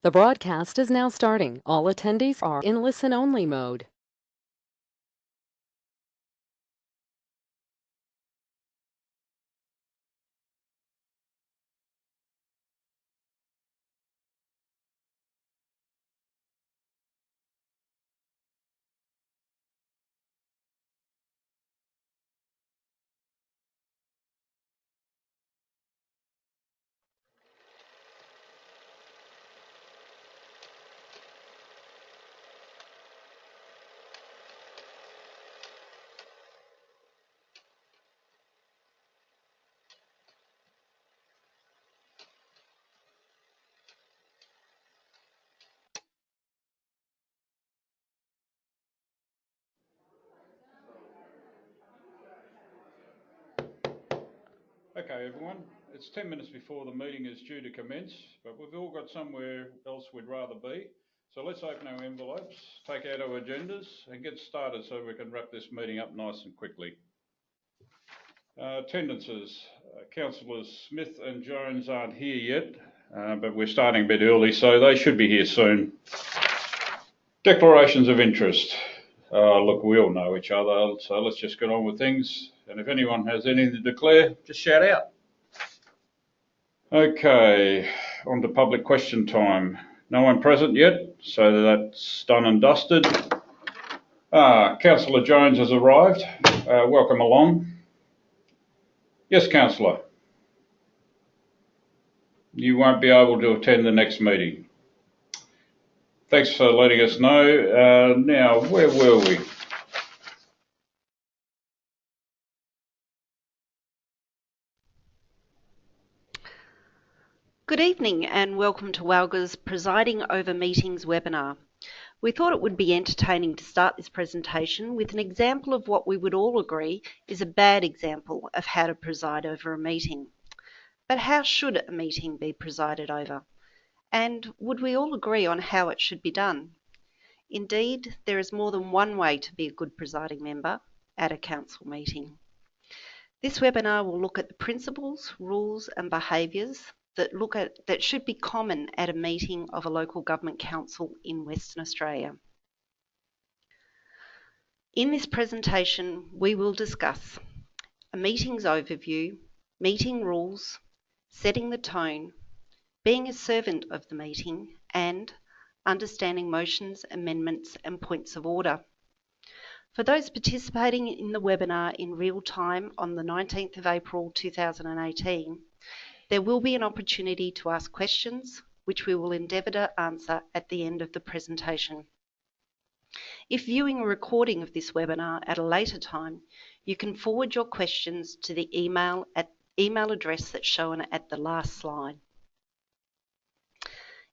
The broadcast is now starting. All attendees are in listen-only mode. Okay, everyone, it's 10 minutes before the meeting is due to commence, but we've all got somewhere else we'd rather be. So let's open our envelopes, take out our agendas and get started so we can wrap this meeting up nice and quickly. Attendances, Councillors Smith and Jones aren't here yet, but we're starting a bit early, so they should be here soon. Declarations of interest. Look, we all know each other, so let's just get on with things. And if anyone has anything to declare, just shout out. Okay, on to public question time. No one present yet, so that's done and dusted. Councillor Jones has arrived. Welcome along. Yes, Councillor. You won't be able to attend the next meeting. Thanks for letting us know. Now, where were we? Good evening and welcome to WALGA's Presiding Over Meetings webinar. We thought it would be entertaining to start this presentation with an example of what we would all agree is a bad example of how to preside over a meeting. But how should a meeting be presided over? And would we all agree on how it should be done? Indeed, there is more than one way to be a good presiding member at a council meeting. This webinar will look at the principles, rules and behaviours that should be common at a meeting of a local government council in Western Australia. In this presentation, we will discuss a meeting's overview, meeting rules, setting the tone, being a servant of the meeting, and understanding motions, amendments, and points of order. For those participating in the webinar in real time on the 19th of April 2018, there will be an opportunity to ask questions, which we will endeavour to answer at the end of the presentation. If viewing a recording of this webinar at a later time, you can forward your questions to the email address that's shown at the last slide.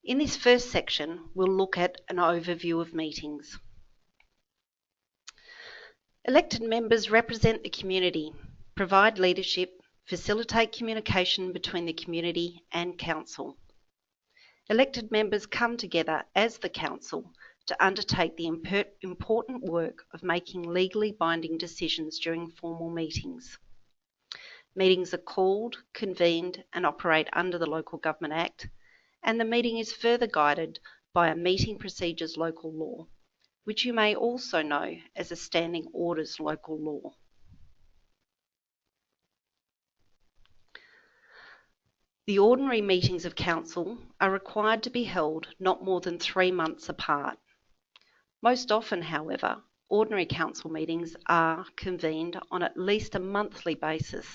In this first section, we'll look at an overview of meetings. Elected members represent the community, provide leadership, facilitate communication between the community and council. Elected members come together as the council to undertake the important work of making legally binding decisions during formal meetings. Meetings are called, convened and operate under the Local Government Act, and the meeting is further guided by a Meeting Procedures Local Law, which you may also know as a Standing Orders Local Law. The ordinary meetings of council are required to be held not more than 3 months apart. Most often, however, ordinary council meetings are convened on at least a monthly basis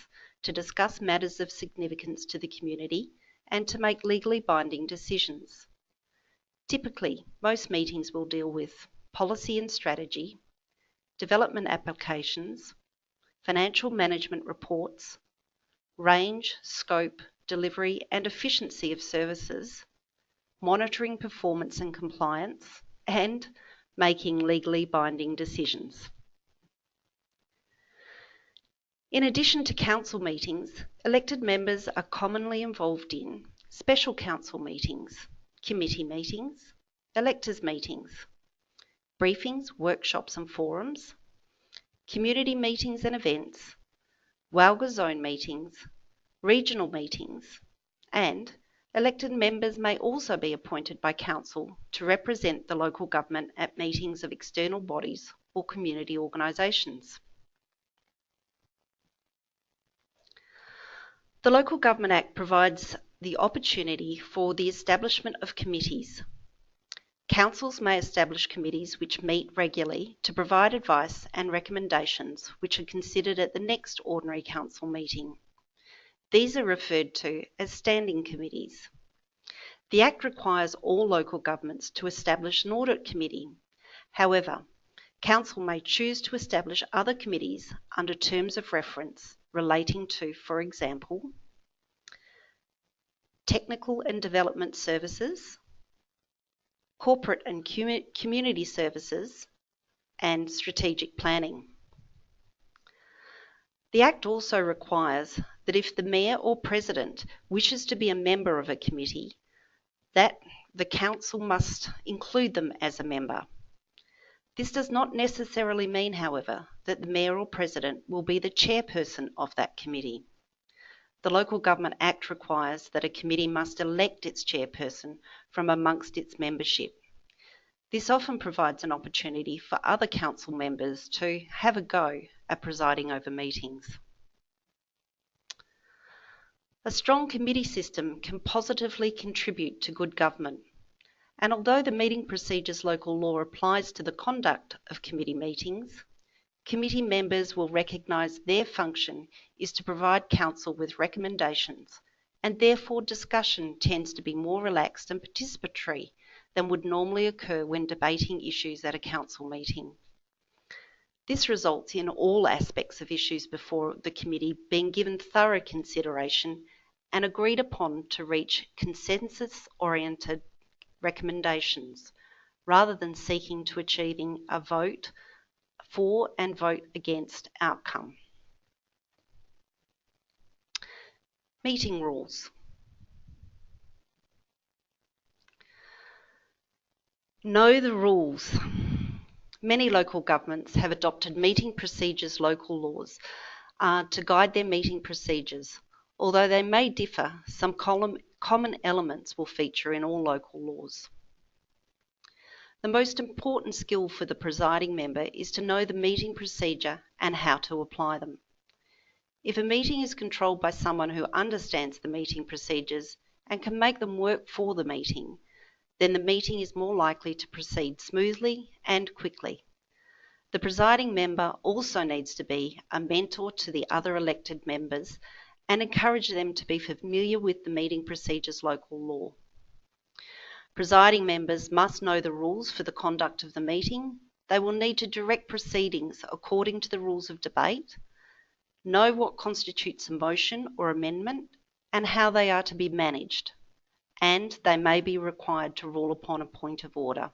to discuss matters of significance to the community and to make legally binding decisions. Typically, most meetings will deal with policy and strategy, development applications, financial management reports, range, scope, delivery and efficiency of services, monitoring performance and compliance, and making legally binding decisions. In addition to council meetings, elected members are commonly involved in special council meetings, committee meetings, electors meetings, briefings, workshops and forums, community meetings and events, WALGA zone meetings, regional meetings, and Elected members may also be appointed by council to represent the local government at meetings of external bodies or community organisations. The Local Government Act provides the opportunity for the establishment of committees. Councils may establish committees which meet regularly to provide advice and recommendations which are considered at the next ordinary council meeting. These are referred to as standing committees. The Act requires all local governments to establish an audit committee. However, council may choose to establish other committees under terms of reference relating to, for example, technical and development services, corporate and community services, and strategic planning. The Act also requires that if the Mayor or President wishes to be a member of a committee, that the Council must include them as a member. This does not necessarily mean, however, that the Mayor or President will be the chairperson of that committee. The Local Government Act requires that a committee must elect its chairperson from amongst its membership. This often provides an opportunity for other council members to have a go at presiding over meetings. A strong committee system can positively contribute to good government, and although the Meeting Procedures Local Law applies to the conduct of committee meetings, committee members will recognise their function is to provide council with recommendations, and therefore discussion tends to be more relaxed and participatory than would normally occur when debating issues at a council meeting. This results in all aspects of issues before the committee being given thorough consideration and agreed upon to reach consensus-oriented recommendations, rather than seeking to achieving a vote for and vote against outcome. Meeting rules. Know the rules. Many local governments have adopted meeting procedures local laws to guide their meeting procedures. Although they may differ, some common elements will feature in all local laws. The most important skill for the presiding member is to know the meeting procedure and how to apply them. If a meeting is controlled by someone who understands the meeting procedures and can make them work for the meeting, then the meeting is more likely to proceed smoothly and quickly. The presiding member also needs to be a mentor to the other elected members and encourage them to be familiar with the Meeting Procedures Local Law. Presiding members must know the rules for the conduct of the meeting. They will need to direct proceedings according to the rules of debate, know what constitutes a motion or amendment, and how they are to be managed, and they may be required to rule upon a point of order.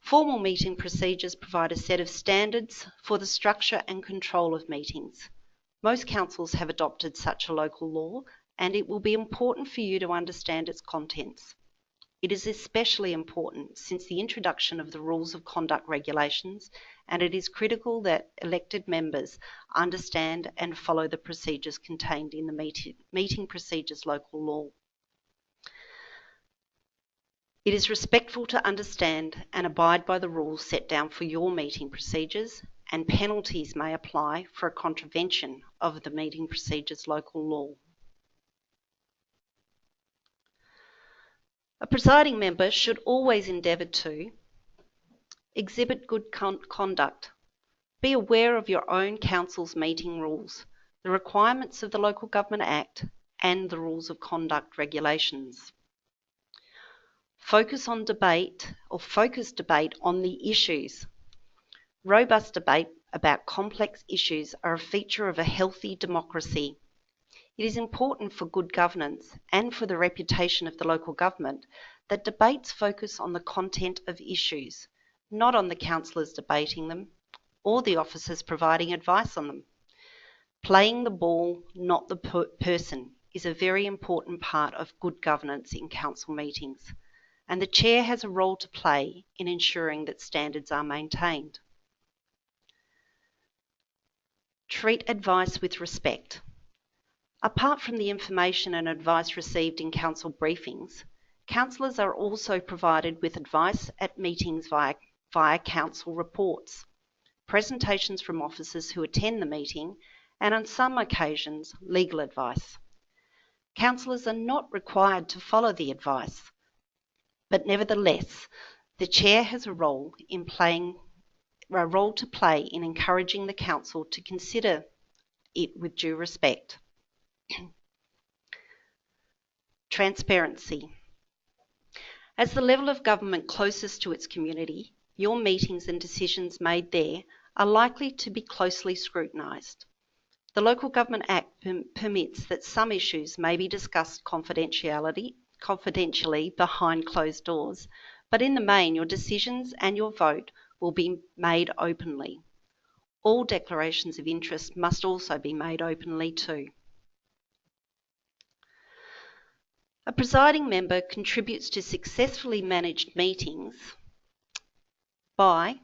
Formal meeting procedures provide a set of standards for the structure and control of meetings. Most councils have adopted such a local law, and it will be important for you to understand its contents. It is especially important since the introduction of the Rules of Conduct regulations, and it is critical that elected members understand and follow the procedures contained in the Meeting Procedures Local Law. It is respectful to understand and abide by the rules set down for your meeting procedures, and penalties may apply for a contravention of the Meeting Procedures Local Law. A presiding member should always endeavour to exhibit good conduct, be aware of your own council's meeting rules, the requirements of the Local Government Act, and the Rules of Conduct regulations. Focus debate on the issues. Robust debate about complex issues are a feature of a healthy democracy. It is important for good governance and for the reputation of the local government that debates focus on the content of issues, not on the councillors debating them or the officers providing advice on them. Playing the ball, not the person, is a very important part of good governance in council meetings, and the chair has a role to play in ensuring that standards are maintained. Treat advice with respect. Apart from the information and advice received in council briefings, councillors are also provided with advice at meetings via council reports, presentations from officers who attend the meeting, and on some occasions, legal advice. Councillors are not required to follow the advice, but nevertheless, the Chair has a role to play in encouraging the Council to consider it with due respect. Transparency. As the level of government closest to its community, your meetings and decisions made there are likely to be closely scrutinised. The Local Government Act permits that some issues may be discussed confidentially behind closed doors, but in the main, your decisions and your vote will be made openly. All declarations of interest must also be made openly too. A presiding member contributes to successfully managed meetings by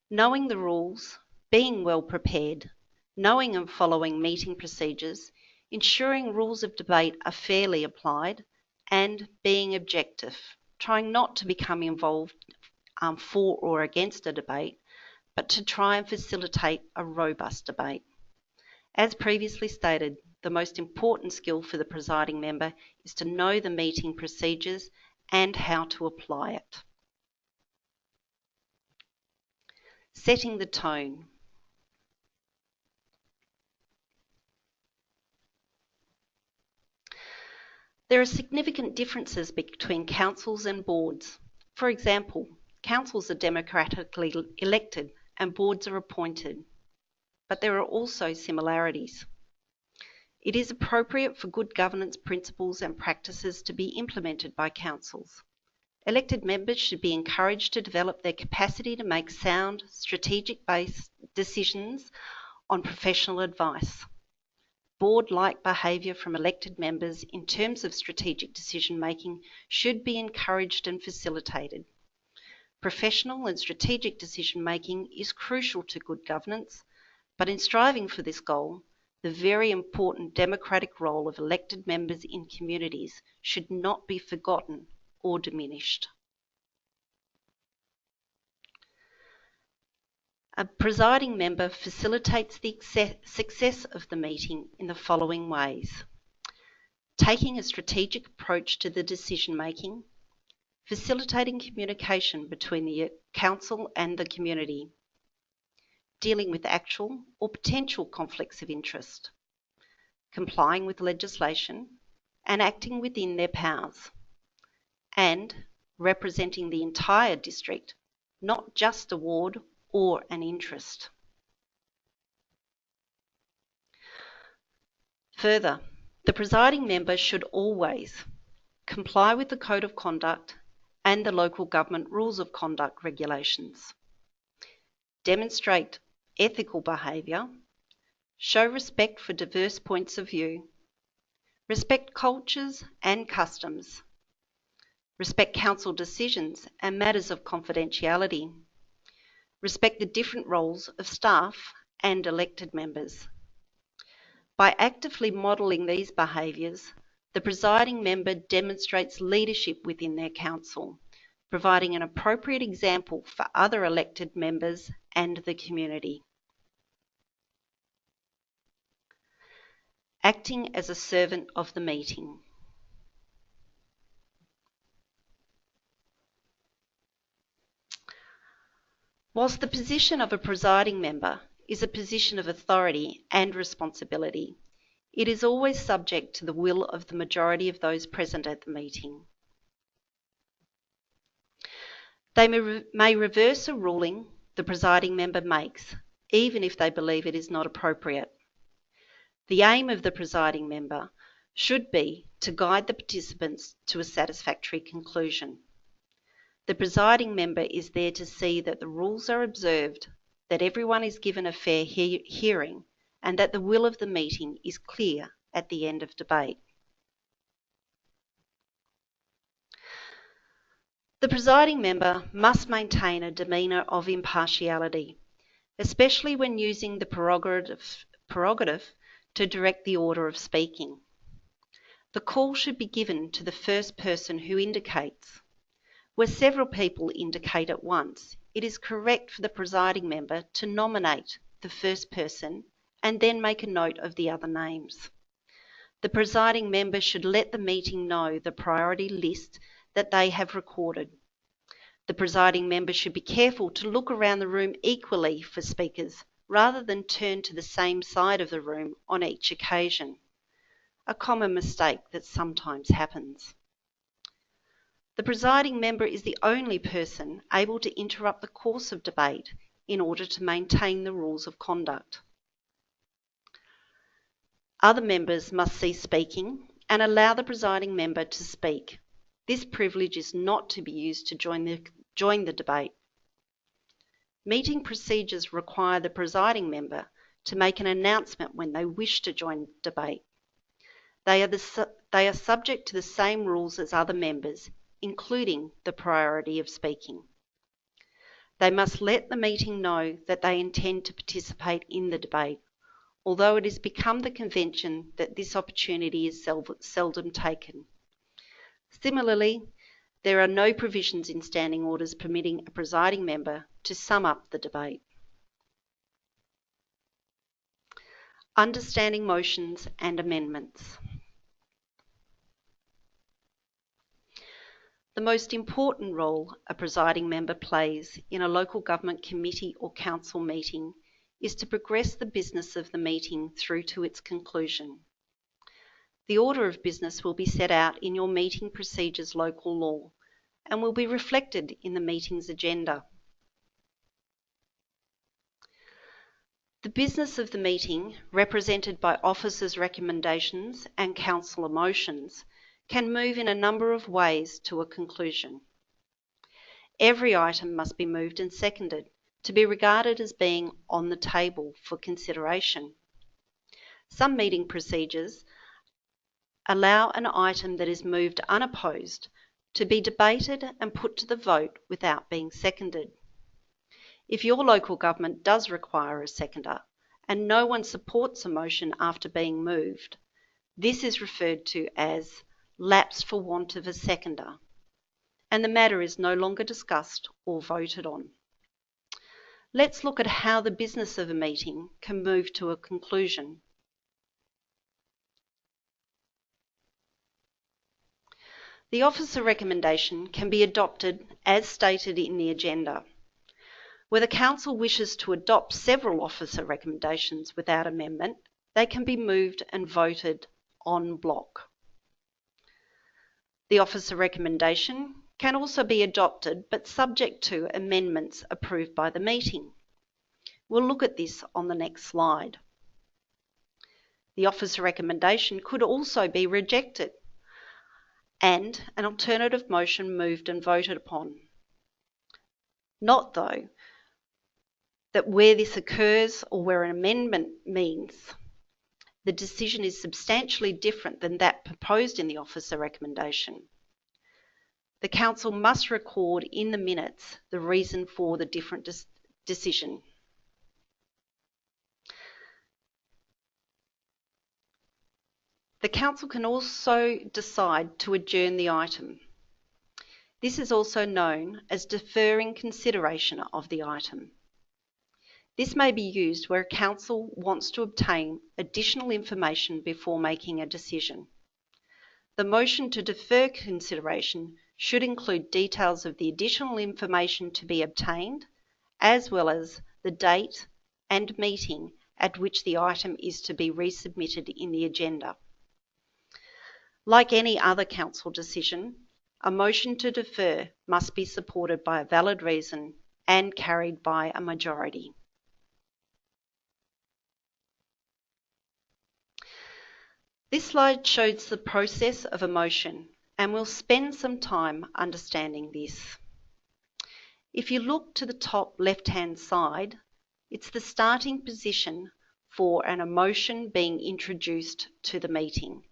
knowing the rules, being well prepared, knowing and following meeting procedures, ensuring rules of debate are fairly applied, and being objective, trying not to become involved for or against a debate, but to try and facilitate a robust debate. As previously stated, the most important skill for the presiding member is to know the meeting procedures and how to apply it. Setting the tone. There are significant differences between councils and boards. For example, councils are democratically elected and boards are appointed, but there are also similarities. It is appropriate for good governance principles and practices to be implemented by councils. Elected members should be encouraged to develop their capacity to make sound, strategic-based decisions on professional advice. Board-like behaviour from elected members in terms of strategic decision-making should be encouraged and facilitated. Professional and strategic decision-making is crucial to good governance, but in striving for this goal, the very important democratic role of elected members in communities should not be forgotten or diminished. A presiding member facilitates the success of the meeting in the following ways: taking a strategic approach to the decision making, facilitating communication between the council and the community, dealing with actual or potential conflicts of interest, complying with legislation and acting within their powers, and representing the entire district, not just a ward or an interest. Further, the presiding member should always comply with the Code of Conduct and the Local Government Rules of Conduct regulations, demonstrate ethical behaviour, show respect for diverse points of view, respect cultures and customs, respect council decisions and matters of confidentiality, respect the different roles of staff and elected members. By actively modelling these behaviours, the presiding member demonstrates leadership within their council, providing an appropriate example for other elected members and the community. Acting as a servant of the meeting. Whilst the position of a presiding member is a position of authority and responsibility, it is always subject to the will of the majority of those present at the meeting. They may reverse a ruling the presiding member makes, even if they believe it is not appropriate. The aim of the presiding member should be to guide the participants to a satisfactory conclusion. The presiding member is there to see that the rules are observed, that everyone is given a fair hearing, and that the will of the meeting is clear at the end of debate. The presiding member must maintain a demeanour of impartiality, especially when using the prerogative to direct the order of speaking. The call should be given to the first person who indicates. Where several people indicate at once, it is correct for the presiding member to nominate the first person and then make a note of the other names. The presiding member should let the meeting know the priority list that they have recorded. The presiding member should be careful to look around the room equally for speakers rather than turn to the same side of the room on each occasion, a common mistake that sometimes happens. The presiding member is the only person able to interrupt the course of debate in order to maintain the rules of conduct. Other members must cease speaking and allow the presiding member to speak. This privilege is not to be used to join the debate. Meeting procedures require the presiding member to make an announcement when they wish to join debate. They are subject to the same rules as other members, including the priority of speaking. They must let the meeting know that they intend to participate in the debate, although it has become the convention that this opportunity is seldom taken. Similarly, there are no provisions in standing orders permitting a presiding member to sum up the debate. Understanding motions and amendments. The most important role a presiding member plays in a local government committee or council meeting is to progress the business of the meeting through to its conclusion. The order of business will be set out in your meeting procedures local law and will be reflected in the meeting's agenda. The business of the meeting, represented by officers' recommendations and councillor motions, can move in a number of ways to a conclusion. Every item must be moved and seconded to be regarded as being on the table for consideration. Some meeting procedures allow an item that is moved unopposed to be debated and put to the vote without being seconded. If your local government does require a seconder and no one supports a motion after being moved, this is referred to as lapsed for want of a seconder, and the matter is no longer discussed or voted on. Let's look at how the business of a meeting can move to a conclusion. The officer recommendation can be adopted as stated in the agenda. Where the council wishes to adopt several officer recommendations without amendment, they can be moved and voted en bloc. The officer recommendation can also be adopted but subject to amendments approved by the meeting. We'll look at this on the next slide. The officer recommendation could also be rejected and an alternative motion moved and voted upon. Note though, that where this occurs or where an amendment means the decision is substantially different than that proposed in the officer recommendation, the council must record in the minutes the reason for the different decision. The council can also decide to adjourn the item. This is also known as deferring consideration of the item. This may be used where a council wants to obtain additional information before making a decision. The motion to defer consideration should include details of the additional information to be obtained, as well as the date and meeting at which the item is to be resubmitted in the agenda. Like any other council decision, a motion to defer must be supported by a valid reason and carried by a majority. This slide shows the process of a motion, and we'll spend some time understanding this. If you look to the top left-hand side, it's the starting position for a motion being introduced to the meeting.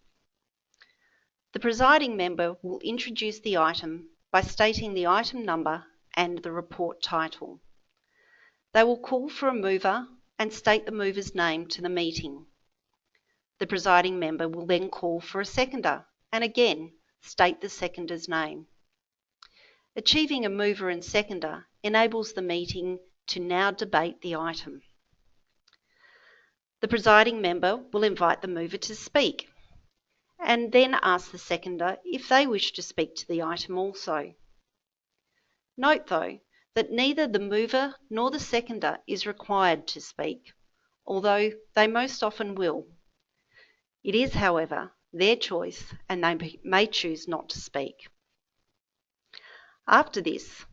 The presiding member will introduce the item by stating the item number and the report title. They will call for a mover and state the mover's name to the meeting. The presiding member will then call for a seconder and again state the seconder's name. Achieving a mover and seconder enables the meeting to now debate the item. The presiding member will invite the mover to speak and then ask the seconder if they wish to speak to the item also. Note though that neither the mover nor the seconder is required to speak, although they most often will. It is, however, their choice and they may choose not to speak. After this,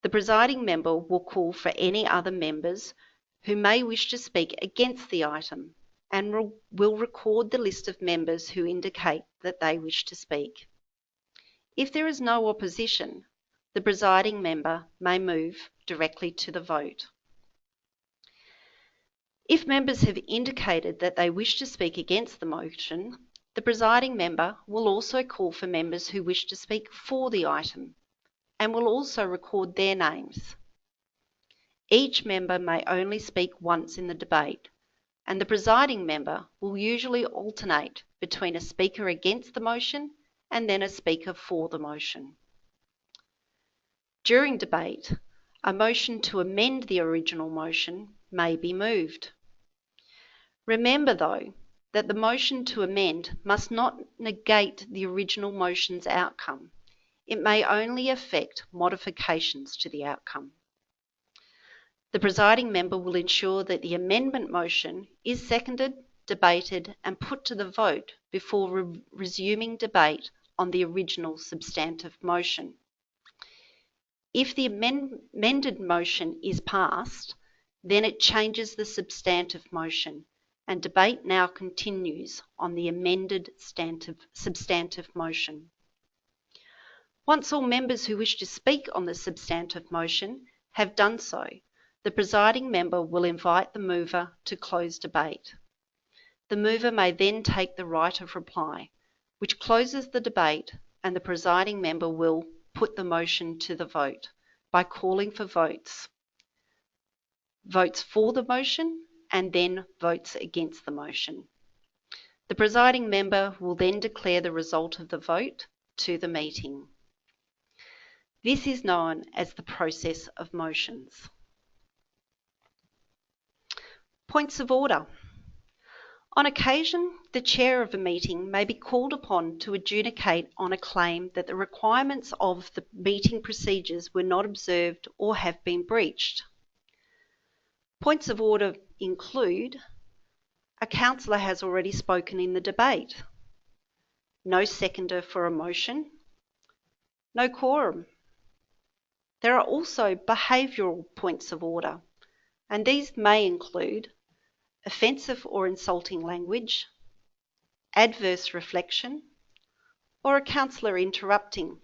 the presiding member will call for any other members who may wish to speak against the item and will record the list of members who indicate that they wish to speak. If there is no opposition, the presiding member may move directly to the vote. If members have indicated that they wish to speak against the motion, the presiding member will also call for members who wish to speak for the item and will also record their names. Each member may only speak once in the debate, and the presiding member will usually alternate between a speaker against the motion and then a speaker for the motion. During debate, a motion to amend the original motion may be moved. Remember though, that the motion to amend must not negate the original motion's outcome. It may only affect modifications to the outcome. The presiding member will ensure that the amendment motion is seconded, debated and put to the vote before resuming debate on the original substantive motion. If the amended motion is passed, then it changes the substantive motion and debate now continues on the amended substantive motion. Once all members who wish to speak on the substantive motion have done so, the presiding member will invite the mover to close debate. The mover may then take the right of reply, which closes the debate, and the presiding member will put the motion to the vote by calling for votes. Votes for the motion and then votes against the motion. The presiding member will then declare the result of the vote to the meeting. This is known as the process of motions. Points of order. On occasion, the chair of a meeting may be called upon to adjudicate on a claim that the requirements of the meeting procedures were not observed or have been breached. Points of order include: a councillor has already spoken in the debate, no seconder for a motion, no quorum. There are also behavioural points of order, and these may include offensive or insulting language, adverse reflection, or a councillor interrupting.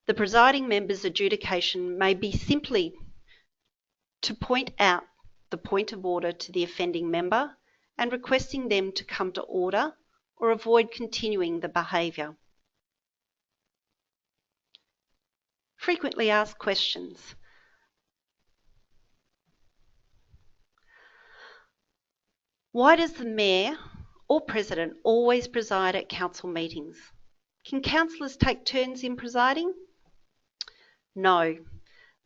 The presiding member's adjudication may be simply to point out the point of order to the offending member and requesting them to come to order or avoid continuing the behaviour. Frequently asked questions. Why does the Mayor or President always preside at council meetings? Can councillors take turns in presiding? No.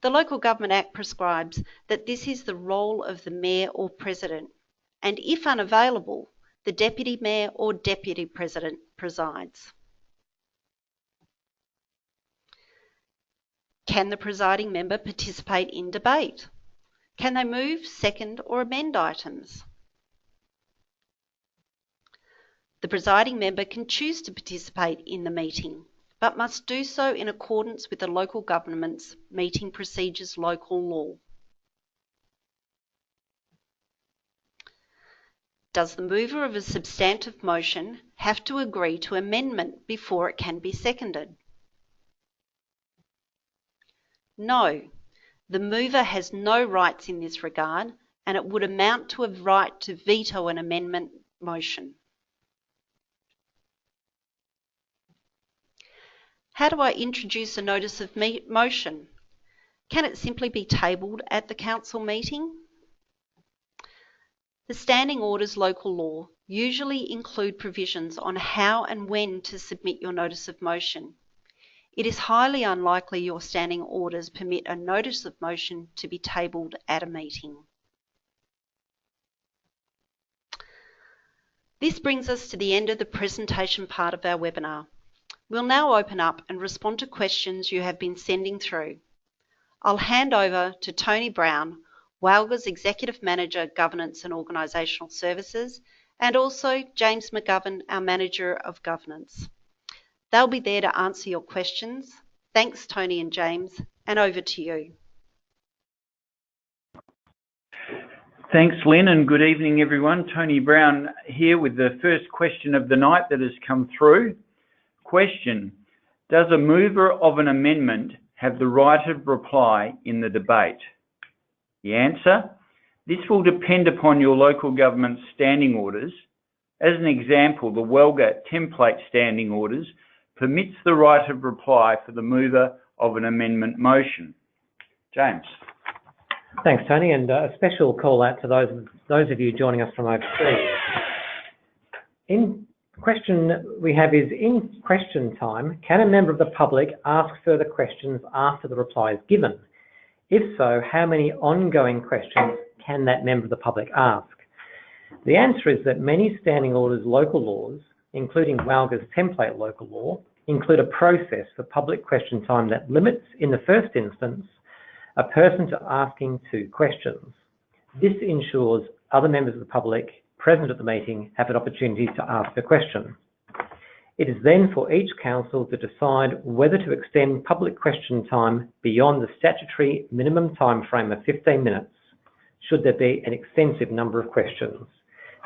The Local Government Act prescribes that this is the role of the Mayor or President, and if unavailable, the Deputy Mayor or Deputy President presides. Can the presiding member participate in debate? Can they move, second or amend items? The presiding member can choose to participate in the meeting, but must do so in accordance with the local government's meeting procedures local law. Does the mover of a substantive motion have to agree to amendment before it can be seconded? No, the mover has no rights in this regard, and it would amount to a right to veto an amendment motion. How do I introduce a notice of motion? Can it simply be tabled at the council meeting? The standing orders local law usually include provisions on how and when to submit your notice of motion. It is highly unlikely your standing orders permit a notice of motion to be tabled at a meeting. This brings us to the end of the presentation part of our webinar. We'll now open up and respond to questions you have been sending through. I'll hand over to Tony Brown, WALGA's Executive Manager, Governance and Organisational Services, and also James McGovern, our Manager of Governance. They'll be there to answer your questions. Thanks, Tony and James, and over to you. Thanks, Lynn, and good evening, everyone. Tony Brown here with the first question of the night that has come through. Question: does a mover of an amendment have the right of reply in the debate? The answer: this will depend upon your local government's standing orders. As an example, the WALGA template standing orders permits the right of reply for the mover of an amendment motion. James. Thanks, Tony, and a special call out to those of you joining us from overseas. In question we have is, in question time, can a member of the public ask further questions after the reply is given? If so, how many ongoing questions can that member of the public ask? The answer is that many standing orders local laws, including WALGA's template local law, include a process for public question time that limits, in the first instance, a person to asking 2 questions. This ensures other members of the public present at the meeting have an opportunity to ask a question. It is then for each council to decide whether to extend public question time beyond the statutory minimum time frame of 15 minutes, should there be an extensive number of questions.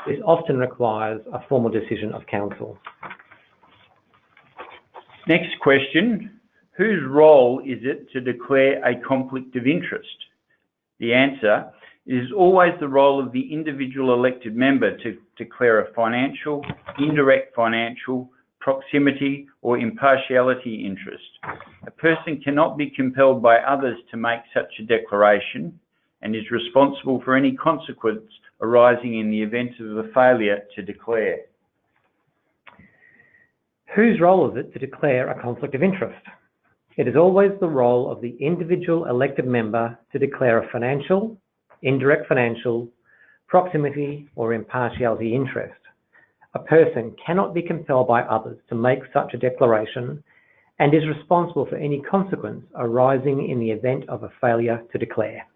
This often requires a formal decision of council. Next question: whose role is it to declare a conflict of interest? The answer: it is always the role of the individual elected member to declare a financial, indirect financial, proximity or impartiality interest. A person cannot be compelled by others to make such a declaration and is responsible for any consequence arising in the event of a failure to declare. Whose role is it to declare a conflict of interest? It is always the role of the individual elected member to declare a financial, indirect financial, proximity or impartiality interest. A person cannot be compelled by others to make such a declaration and is responsible for any consequence arising in the event of a failure to declare.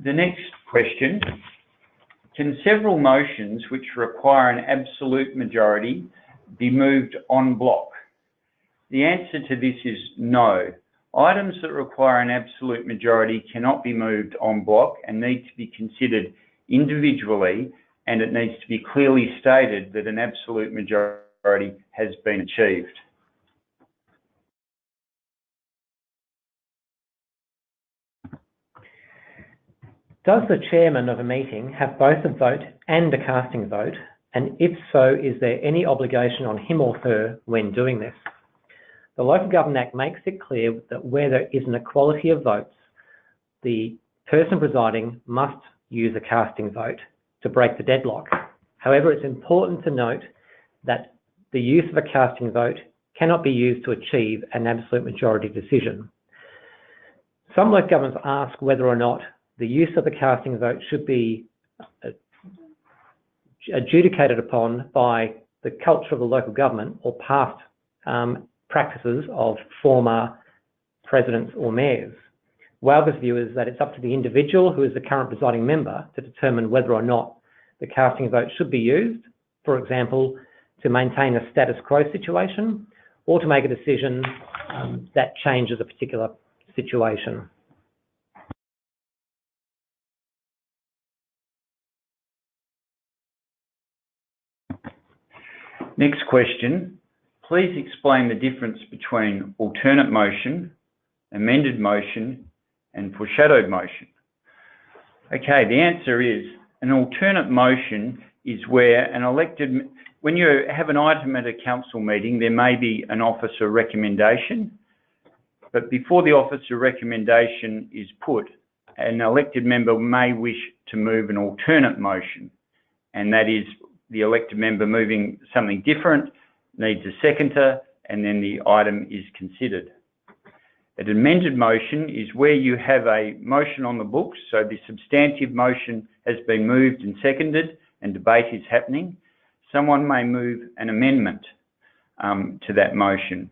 The next question: can several motions which require an absolute majority be moved en bloc? The answer to this is no. Items that require an absolute majority cannot be moved en bloc and need to be considered individually, and it needs to be clearly stated that an absolute majority has been achieved. Does the chairman of a meeting have both a vote and a casting vote? And if so, is there any obligation on him or her when doing this? The Local Government Act makes it clear that where there is an equality of votes, the person presiding must use a casting vote to break the deadlock. However, it's important to note that the use of a casting vote cannot be used to achieve an absolute majority decision. Some local governments ask whether or not the use of the casting vote should be adjudicated upon by the culture of the local government or past practices of former presidents or mayors. WALGA's view is that it's up to the individual who is the current presiding member to determine whether or not the casting vote should be used, for example, to maintain a status quo situation or to make a decision that changes a particular situation. Next question: please explain the difference between alternate motion, amended motion, and foreshadowed motion. Okay, the answer is an alternate motion is where an elected, when you have an item at a council meeting, there may be an officer recommendation, but before the officer recommendation is put, an elected member may wish to move an alternate motion, and that is the elected member moving something different needs a seconder, and then the item is considered. An amended motion is where you have a motion on the books, so the substantive motion has been moved and seconded and debate is happening. Someone may move an amendment to that motion.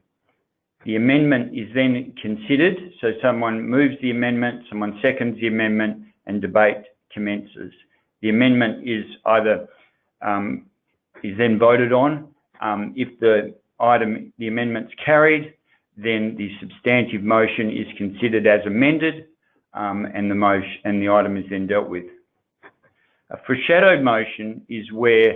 The amendment is then considered, so someone moves the amendment, someone seconds the amendment, and debate commences. The amendment is either is then voted on. If the amendment's carried, then the substantive motion is considered as amended, and the item is then dealt with. A foreshadowed motion is where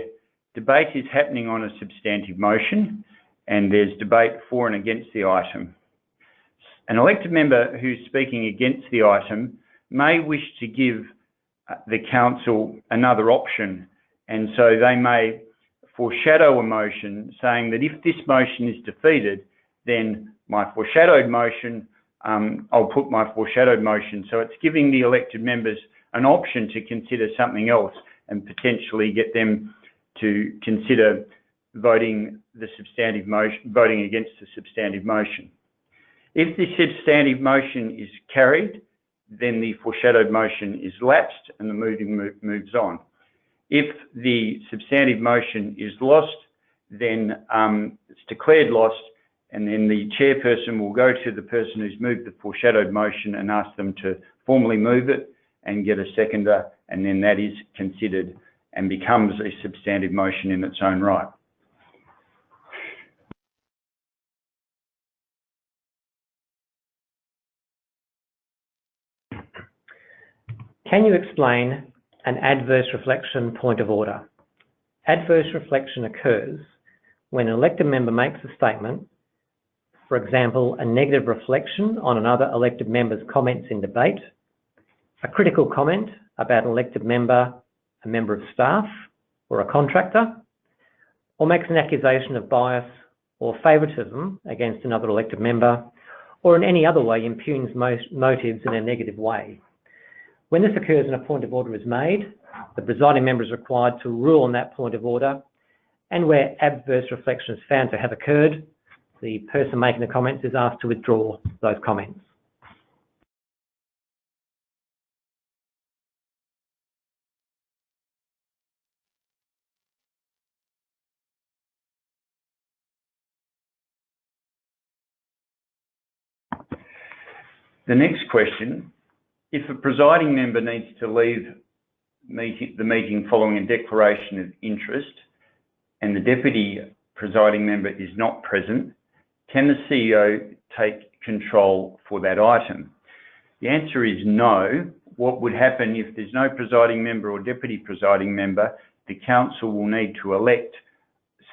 debate is happening on a substantive motion, and there's debate for and against the item. An elected member who's speaking against the item may wish to give the council another option, and so they may foreshadow a motion saying that if this motion is defeated, then my foreshadowed motion, I'll put my foreshadowed motion. So it's giving the elected members an option to consider something else and potentially get them to consider voting against the substantive motion. If the substantive motion is carried, then the foreshadowed motion is lapsed and the meeting moves on. If the substantive motion is lost, then it's declared lost, and then the chairperson will go to the person who's moved the foreshadowed motion and ask them to formally move it and get a seconder, and then that is considered and becomes a substantive motion in its own right. Can you explain an adverse reflection point of order? Adverse reflection occurs when an elected member makes a statement, for example, a negative reflection on another elected member's comments in debate, a critical comment about an elected member, a member of staff, or a contractor, or makes an accusation of bias or favouritism against another elected member, or in any other way impugns motives in a negative way. When this occurs and a point of order is made, the presiding member is required to rule on that point of order, and where adverse reflection is found to have occurred, the person making the comments is asked to withdraw those comments. The next question, if a presiding member needs to leave the meeting following a declaration of interest and the deputy presiding member is not present, can the CEO take control for that item? The answer is no. What would happen if there's no presiding member or deputy presiding member? The council will need to elect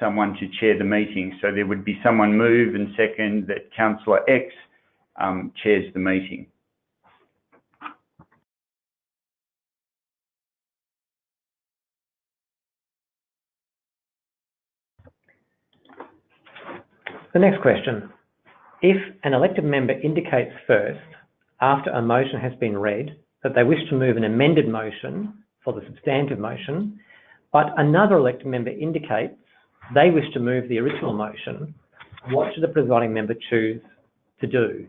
someone to chair the meeting. So there would be someone move and second that Councillor X chairs the meeting. The next question. If an elected member indicates first, after a motion has been read, that they wish to move an amended motion for the substantive motion, but another elected member indicates they wish to move the original motion, what should the presiding member choose to do?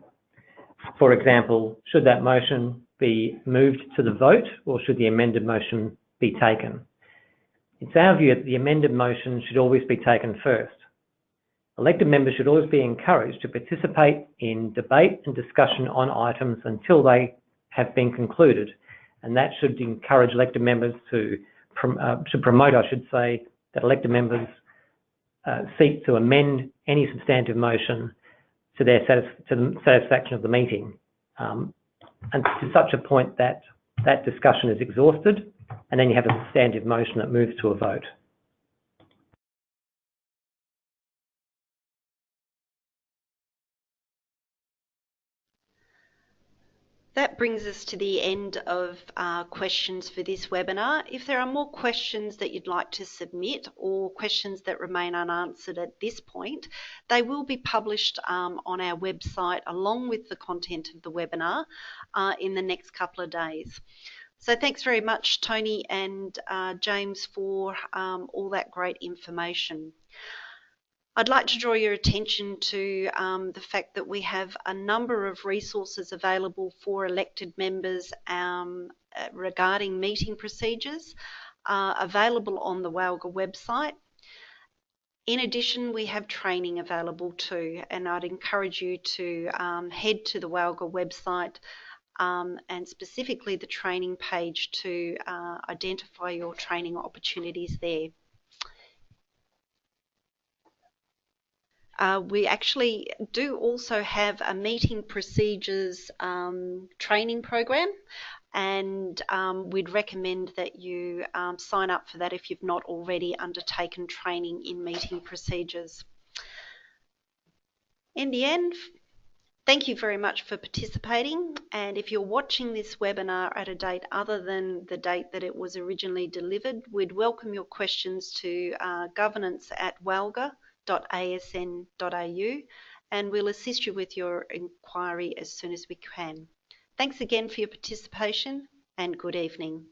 For example, should that motion be moved to the vote, or should the amended motion be taken? It's our view that the amended motion should always be taken first. Elected members should always be encouraged to participate in debate and discussion on items until they have been concluded, and that should encourage elected members to promote, I should say, that elected members seek to amend any substantive motion to the satisfaction of the meeting, and to such a point that that discussion is exhausted, and then you have a substantive motion that moves to a vote. That brings us to the end of questions for this webinar. If there are more questions that you'd like to submit or questions that remain unanswered at this point, they will be published on our website along with the content of the webinar in the next couple of days. So thanks very much, Tony and James, for all that great information. I'd like to draw your attention to the fact that we have a number of resources available for elected members regarding meeting procedures available on the WALGA website. In addition, we have training available too, and I'd encourage you to head to the WALGA website and specifically the training page to identify your training opportunities there. We actually do also have a meeting procedures training program, and we'd recommend that you sign up for that if you've not already undertaken training in meeting procedures. In the end, thank you very much for participating, and if you're watching this webinar at a date other than the date that it was originally delivered, we'd welcome your questions to governance@walga.asn.au, and we'll assist you with your inquiry as soon as we can. Thanks again for your participation, and good evening.